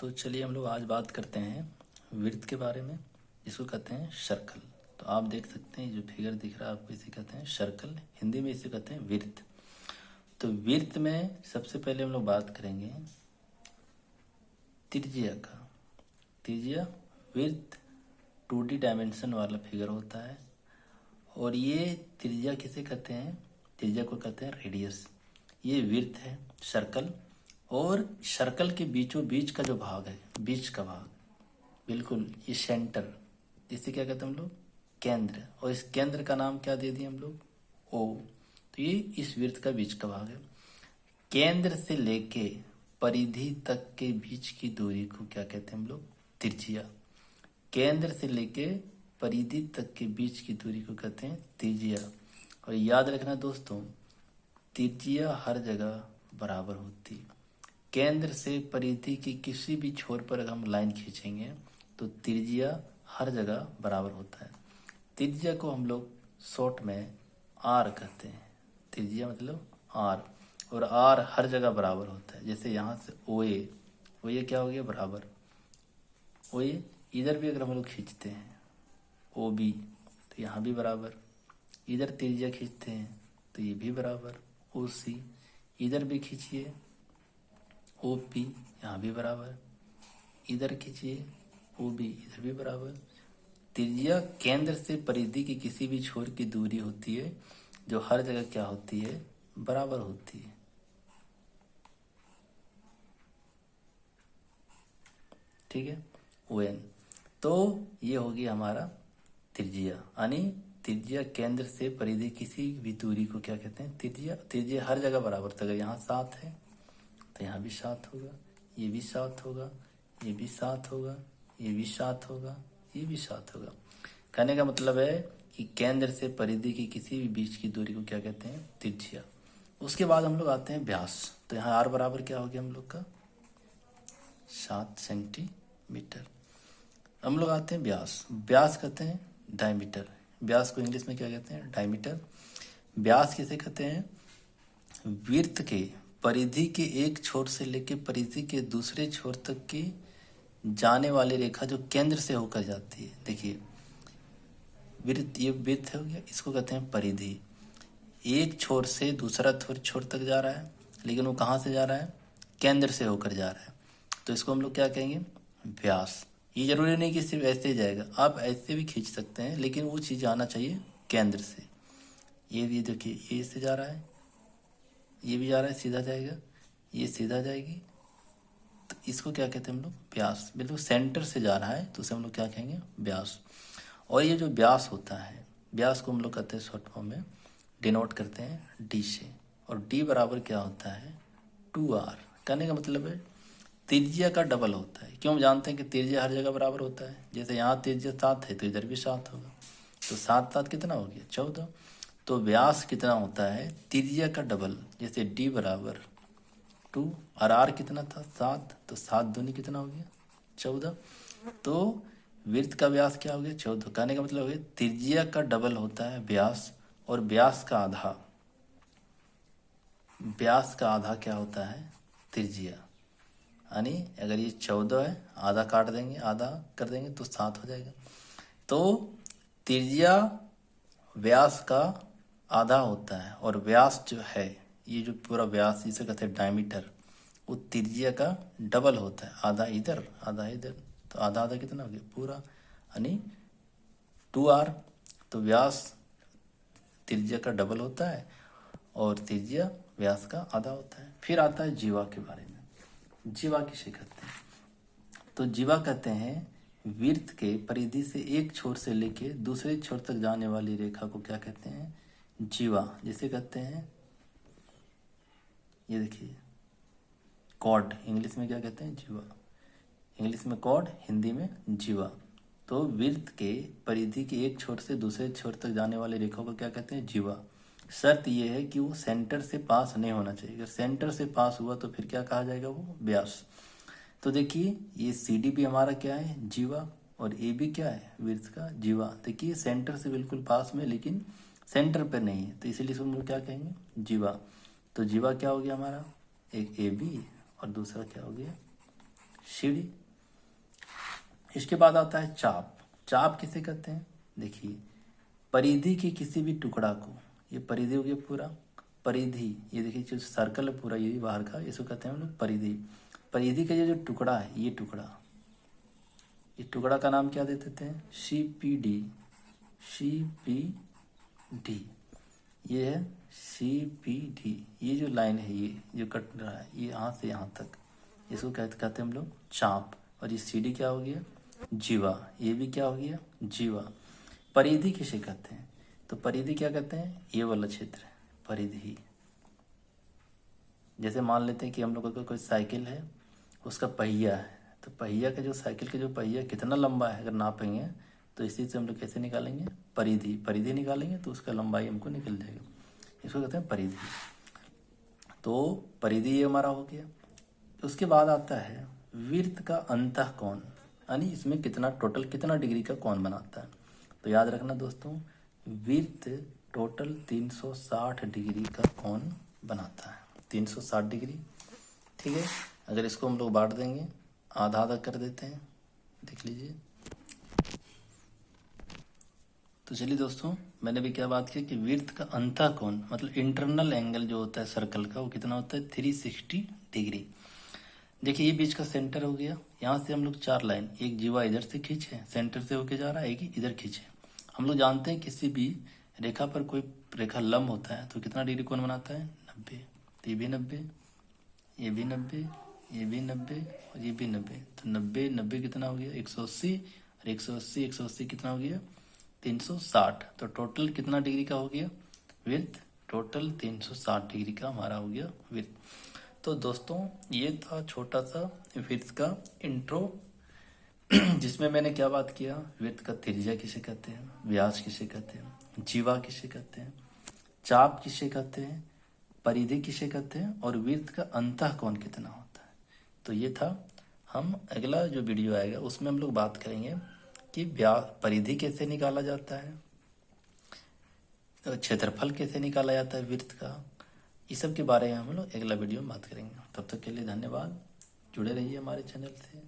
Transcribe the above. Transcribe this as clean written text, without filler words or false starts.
तो चलिए हम लोग आज बात करते हैं वृत्त के बारे में, इसको कहते हैं सर्कल। तो आप देख सकते हैं जो फिगर दिख रहा है आपको, इसे कहते हैं सर्कल, हिंदी में इसे कहते हैं वृत्त। तो वृत्त में सबसे पहले हम लोग बात करेंगे त्रिज्या का। त्रिज्या वृत्त 2D डायमेंशन वाला फिगर होता है और ये त्रिज्या किसे कहते हैं? त्रिज्या को कहते हैं रेडियस। ये वृत्त है सर्कल, और सर्कल के बीचों बीच का जो भाग है, बीच का भाग, बिल्कुल ये सेंटर, इसे क्या कहते हैं हम लोग? केंद्र। और इस केंद्र का नाम क्या दे दिए हम लोग? ओ। तो ये इस वृत्त का बीच का भाग है। केंद्र से लेके परिधि तक के बीच की दूरी को क्या कहते हैं हम लोग? त्रिज्या। केंद्र से लेके परिधि तक के बीच की दूरी को कहते हैं त्रिज्या। और याद रखना दोस्तों, त्रिज्या हर जगह बराबर होती है। केंद्र से परिधि की किसी भी छोर पर अगर हम लाइन खींचेंगे तो त्रिज्या हर जगह बराबर होता है। त्रिज्या को हम लोग शॉर्ट में आर कहते हैं। त्रिज्या मतलब आर, और आर हर जगह बराबर होता है। जैसे यहाँ से ओए, ओए क्या हो गया? बराबर। ओए इधर भी अगर हम लोग खींचते हैं ओ बी तो यहाँ भी बराबर। इधर त्रिज्या खींचते हैं तो ये भी बराबर। ओ सी इधर भी खींचिए, ओ पी यहाँ भी बराबर। इधर खींचिए ओ बी, इधर भी बराबर। त्रिज्या केंद्र से परिधि की किसी भी छोर की दूरी होती है जो हर जगह क्या होती है? बराबर होती है। ठीक है, ओ एन। तो ये होगी हमारा त्रिज्या, यानी त्रिज्या केंद्र से परिधि किसी भी दूरी को क्या कहते हैं? त्रिज्या। त्रिज्या हर जगह बराबर। तो अगर यहाँ 7 है तो यहाँ भी 7 होगा, ये भी 7 होगा, ये भी 7 होगा, ये भी 7 होगा, ये भी 7 होगा। कहने का मतलब है कि केंद्र से परिधि की किसी भी बीच की दूरी को क्या कहते हैं? त्रिज्या। उसके बाद हम लोग आते हैं व्यास। तो यहाँ आर बराबर क्या हो गया हम लोग का? 7 सेंटीमीटर। हम लोग आते हैं व्यास। व्यास कहते हैं डायमीटर। व्यास को इंग्लिश में क्या कहते हैं? डायमीटर। व्यास किसे कहते हैं? वृत्त के परिधि के एक छोर से लेकर परिधि के दूसरे छोर तक की जाने वाली रेखा जो केंद्र से होकर जाती है। देखिए वृत्त, ये वृत्त हो गया, इसको कहते हैं परिधि। एक छोर से दूसरा छोर तक जा रहा है, लेकिन वो कहाँ से जा रहा है? केंद्र से होकर जा रहा है। तो इसको हम लोग क्या कहेंगे? व्यास। ये जरूरी नहीं कि सिर्फ ऐसे ही जाएगा, आप ऐसे भी खींच सकते हैं, लेकिन वो चीज़ आना चाहिए केंद्र से। ये भी देखिए, ये इससे जा रहा है, ये भी जा रहा है, सीधा जाएगा, ये सीधा जाएगी, तो इसको क्या कहते हैं हम लोग? व्यास। बिल्कुल सेंटर से जा रहा है तो उसे हम लोग क्या कहेंगे? व्यास। और ये जो व्यास होता है, व्यास को हम लोग कहते हैं शॉर्ट फॉर्म में डिनोट करते हैं डी से। और डी बराबर क्या होता है? 2r। कहने का मतलब है त्रिज्या का डबल होता है। क्यों? हम जानते हैं कि त्रिज्या हर जगह बराबर होता है। जैसे यहाँ त्रिज्या 7 है तो इधर भी 7 होगा, तो 7 7 कितना हो गया? 14। तो व्यास कितना होता है? त्रिज्या का डबल। जैसे डी बराबर 2 और आर कितना था? 7, तो 7 दूनी कितना हो गया? 14। तो वृत्त का व्यास क्या हो गया? 14। कहने का मतलब है त्रिज्या का डबल होता है व्यास, और व्यास का आधा, व्यास का आधा क्या होता है? त्रिज्या। यानी अगर ये 14 है, आधा काट देंगे, आधा कर देंगे तो 7 हो जाएगा। तो त्रिज्या व्यास का आधा होता है, और व्यास जो है, ये जो पूरा व्यास जिसे कहते हैं डायमीटर, वो त्रिज्या का डबल होता है। आधा इधर, आधा इधर, तो आधा आधा कितना हो गया? पूरा, यानी 2r। तो व्यास त्रिज्या का डबल होता है और त्रिज्या व्यास का आधा होता है। फिर आता है जीवा के बारे में। जीवा किसे कहते हैं? तो जीवा कहते हैं वृत्त के परिधि से एक छोर से लेके दूसरे छोर तक जाने वाली रेखा को क्या कहते हैं? जीवा। जिसे कहते हैं, ये देखिए, कॉर्ड। इंग्लिश में क्या कहते हैं? जीवा। इंग्लिश में कॉर्ड, हिंदी में जीवा। तो वृत्त के परिधि के एक छोर से दूसरे छोर तक जाने वाली रेखा को क्या कहते हैं? जीवा। शर्त यह है कि वो सेंटर से पास नहीं होना चाहिए। अगर सेंटर से पास हुआ तो फिर क्या कहा जाएगा? वो व्यास। तो देखिए ये सी डी भी हमारा क्या है? जीवा। और ए भी क्या है? वृत्त का जीवा। देखिए सेंटर से बिल्कुल पास में, लेकिन सेंटर पर नहीं है, तो इसीलिए हम लोग क्या कहेंगे? जीवा। तो जीवा क्या हो गया हमारा? एक ए बी और दूसरा क्या हो गया? सीढ़ी। इसके बाद आता है चाप। चाप किसे कहते हैं? देखिए, परिधि के किसी भी टुकड़ा को, ये परिधि हो गया पूरा, परिधि, ये देखिए जो सर्कल है पूरा ये बाहर का, इसको कहते हैं हम लोग परिधि। परिधि का ये जो टुकड़ा है, ये टुकड़ा, इस टुकड़ा का नाम क्या दे देते हैं? CPD। CPD, ये है CPD। ये जो लाइन है, ये जो कट रहा है, ये यहाँ से यहाँ तक, इसको कहते हैं हम लोग चाप। और ये CD क्या हो गया? जीवा। ये भी क्या हो गया? जीवा। परिधि किसे कहते हैं? तो परिधि क्या कहते हैं? ये वाला क्षेत्र है परिधि। जैसे मान लेते हैं कि हम लोगों का कोई साइकिल है, उसका पहिया है, तो पहिया का जो साइकिल का जो पहिया कितना लंबा है अगर नापेंगे, तो इसी से हम लोग कैसे निकालेंगे? परिधि। परिधि निकालेंगे तो उसका लंबाई हमको निकल जाएगा, इसको कहते हैं परिधि। तो परिधि ये हमारा हो गया। उसके बाद आता है वृत्त का अंतः कोण, यानी इसमें कितना टोटल कितना डिग्री का कोण बनाता है। तो याद रखना दोस्तों, वृत्त टोटल 360 डिग्री का कोण बनाता है, 360 डिग्री। ठीक है, अगर इसको हम लोग बांट देंगे, आधा आधा कर देते हैं, देख लीजिए। तो चलिए दोस्तों, मैंने भी क्या बात की कि वृत्त का अंतः कोण मतलब इंटरनल एंगल जो होता है सर्कल का, वो कितना होता है? 360 डिग्री। देखिए, ये बीच का सेंटर हो गया। यहाँ से हम लोग 4 लाइन, एक जीवा इधर से खींचे, सेंटर से होके जा रहा है, एक इधर खींचे। हम लोग जानते हैं किसी भी रेखा पर कोई रेखा लंब होता है तो कितना डिग्री कोण बनाता है? 90। तो ये भी 90, ये भी 90, ये भी 90 और ये भी 90। तो 90 90 कितना हो गया? 180। और 180 180 कितना हो गया? 360। तो टोटल कितना डिग्री का हो गया वृत्त? टोटल 360 डिग्री का हमारा हो गया वृत्त। तो दोस्तों, ये था छोटा सा वृत्त का इंट्रो, जिसमें मैंने क्या बात किया? वृत्त का त्रिज्या किसे कहते हैं, व्यास किसे कहते हैं, जीवा किसे कहते हैं, चाप किसे कहते हैं, परिधि किसे कहते हैं, और वृत्त का अंतः कोण कितना होता है। तो ये था। हम अगला जो वीडियो आएगा उसमें हम लोग बात करेंगे कि परिधि कैसे निकाला जाता है, क्षेत्रफल कैसे निकाला जाता है वृत्त का, इस सब के बारे में हम लोग अगला वीडियो में बात करेंगे। तब तक के लिए धन्यवाद, जुड़े रहिए हमारे चैनल से।